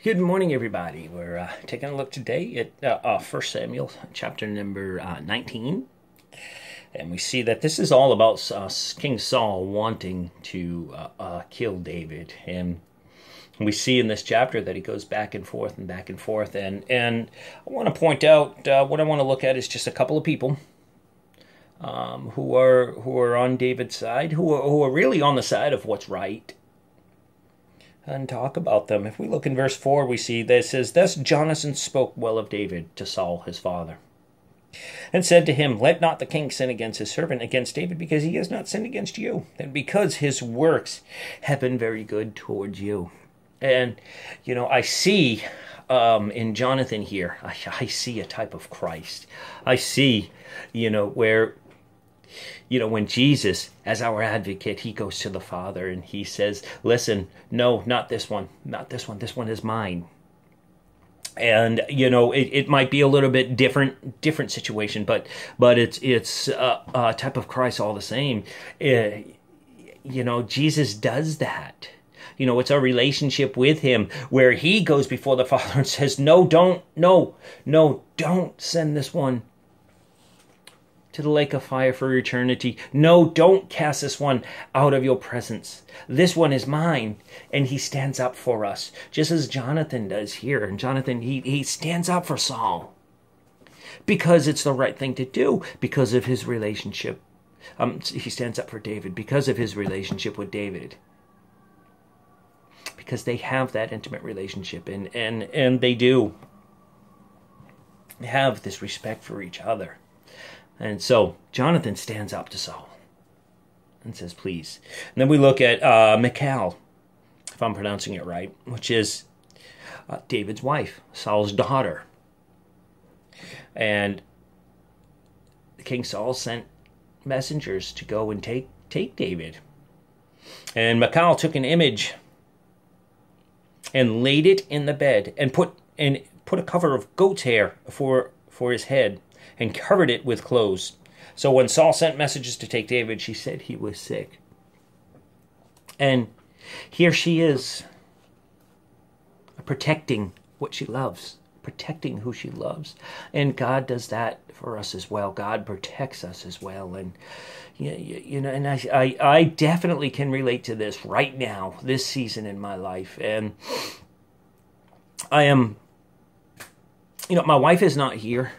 Good morning, everybody. We're taking a look today at 1 Samuel chapter number 19. And we see that this is all about King Saul wanting to kill David. And we see in this chapter that he goes back and forth and back and forth. And I want to point out what I want to look at is just a couple of people who are on David's side, who are really on the side of what's right, and talk about them. If we look in verse 4, we see that it says, "Thus Jonathan spoke well of David to Saul his father, and said to him, Let not the king sin against his servant, against David, because he has not sinned against you, and because his works have been very good towards you." And, I see in Jonathan here, I see a type of Christ. I see, where when Jesus, as our advocate, he goes to the Father and he says, listen, no, not this one, this one is mine. And, it might be a little bit different situation, but it's a type of Christ all the same. Jesus does that. It's our relationship with him where he goes before the Father and says, don't send this one to the lake of fire for eternity. No, don't cast this one out of your presence. This one is mine. And he stands up for us, just as Jonathan does here. And Jonathan, he stands up for Saul because it's the right thing to do, because of his relationship. He stands up for David because of his relationship with David, because they have that intimate relationship, and they do have this respect for each other. And so Jonathan stands up to Saul and says, please. And then we look at Macau, if I'm pronouncing it right, which is David's wife, Saul's daughter. And King Saul sent messengers to go and take David. And Macau took an image and laid it in the bed and put a cover of goat's hair for his head, and covered it with clothes. So when Saul sent messages to take David, she said he was sick. And here she is, protecting what she loves, protecting who she loves. And God does that for us as well. God protects us as well. And and I definitely can relate to this right now, this season in my life. And I am, my wife is not here.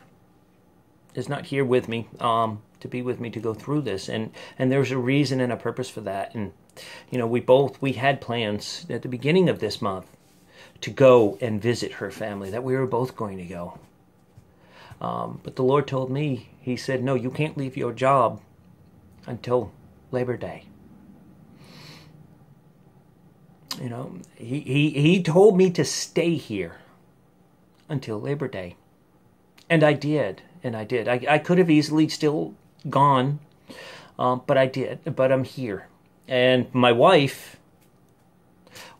Is not here with me to be with me to go through this, and there's a reason and a purpose for that. And we had plans at the beginning of this month to go and visit her family, that we were both going to go, but the Lord told me, he said, no, you can't leave your job until Labor Day. He told me to stay here until Labor Day, and I did. I could have easily still gone, but I did. But I'm here. And my wife,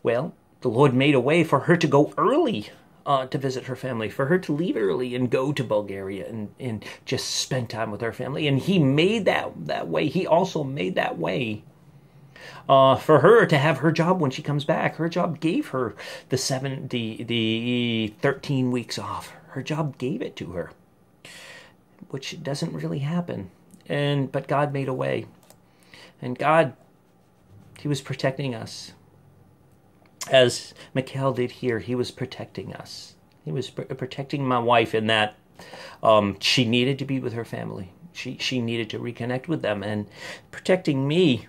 well, the Lord made a way for her to go early to visit her family, for her to leave early and go to Bulgaria and just spend time with her family. And he made that way. He also made that way for her to have her job when she comes back. Her job gave her the 13 weeks off. Her job gave it to her, which doesn't really happen. But God made a way. And God, he was protecting us. As Macau did here, he was protecting us. He was protecting my wife in that she needed to be with her family. She needed to reconnect with them, and protecting me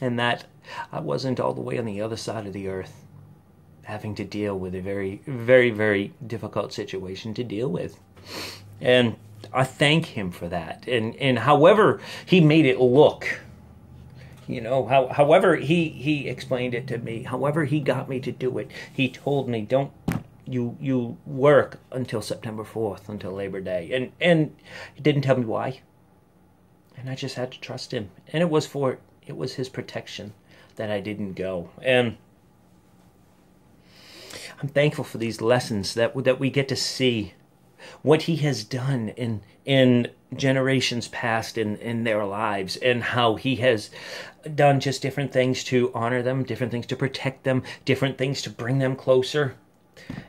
in that I wasn't all the way on the other side of the earth, having to deal with a very, very, very difficult situation to deal with. And I thank him for that. And however he made it look, however he explained it to me, however he got me to do it, he told me, don't you work until September 4th, until Labor Day. And he didn't tell me why. And I just had to trust him. And it was his protection that I didn't go. And I'm thankful for these lessons that we get to see what he has done in generations past in their lives, and how he has done just different things to honor them, different things to protect them, different things to bring them closer.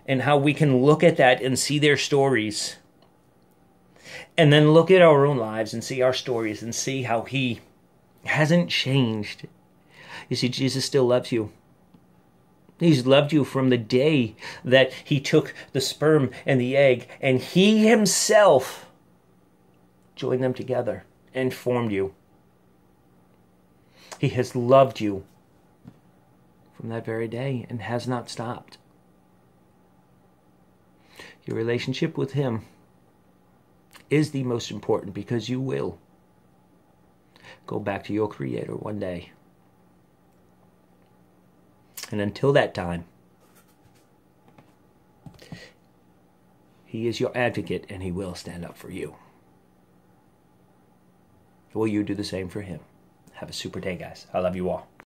and how we can look at that and see their stories. And then look at our own lives and see our stories and see how he hasn't changed. You see, Jesus still loves you. He's loved you from the day that he took the sperm and the egg and he himself joined them together and formed you. He has loved you from that very day and has not stopped. Your relationship with him is the most important, because you will go back to your Creator one day. And until that time, he is your advocate and he will stand up for you. Will you do the same for him? Have a super day, guys. I love you all.